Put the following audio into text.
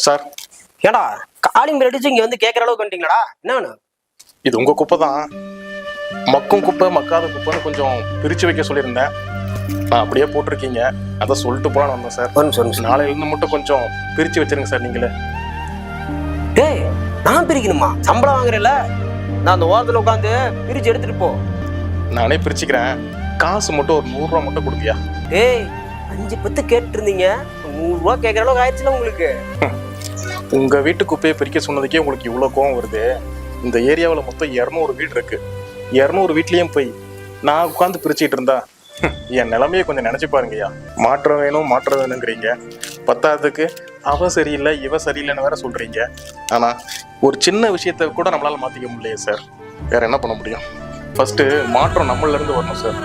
Sir, ஏடா calling bell அடிச்சு இங்க வந்து கேட்கற அளவுக்கு வந்துட்டீங்களா? என்ன வேணும்? இது உங்க குப்பை தான். மக்கும் குப்பை மக்காத குப்பைன்னு கொஞ்சம் பிரிச்சு வைக்க சொல்லியிருந்தேன். நான் அப்படியே போட்டிருக்கீங்க. அதான் சொல்லிட்டு போலான்னு வந்தேன் சார். ஒரு நிமிஷம். நாளையில இருந்து மட்டும் கொஞ்சம் பிரிச்சு வச்சிருங்க சார் நீங்களே. டேய், நான் பிரிக்கணுமா? சம்பளம் வாங்குறேன்ல, நான் அந்த ஓரத்துல உட்காந்து பிரிச்சு எடுத்துட்டு போ. நானே பிரிச்சுக்கிறேன். காசு மட்டும் ஒரு 100 ரூபா மட்டும் கொடுப்பியா? டேய், 5-10 கேட்டு இருந்தீங்க, 100 ரூபா கேட்கற அளவுக்கு ஆயிடுச்சுல உங்களுக்கு. உங்க வீட்டு குப்பையை பிரிக்க சொன்னதுக்கே உங்களுக்கு இவ்வளவு கோவம் வருது. இந்த ஏரியாவில் மொத்தம் 200 வீடு இருக்கு. 200 வீட்லயும் போய் நான் உட்காந்து பிரிச்சுட்டு இருந்தா என் நிலைமையை கொஞ்சம் நினைச்சு பாருங்கய்யா. மாற்றம் வேணுங்கிறீங்க. பத்தாததுக்கு அவ சரியில்லை இவ சரியில்லைன்னு வேற சொல்றீங்க. ஆனா ஒரு சின்ன விஷயத்த கூட நம்மளால மாத்திக்க முடியலையே சார். வேற என்ன பண்ண முடியும்? ஃபர்ஸ்ட் மாற்றம் நம்மள இருந்து வரணும் சார்.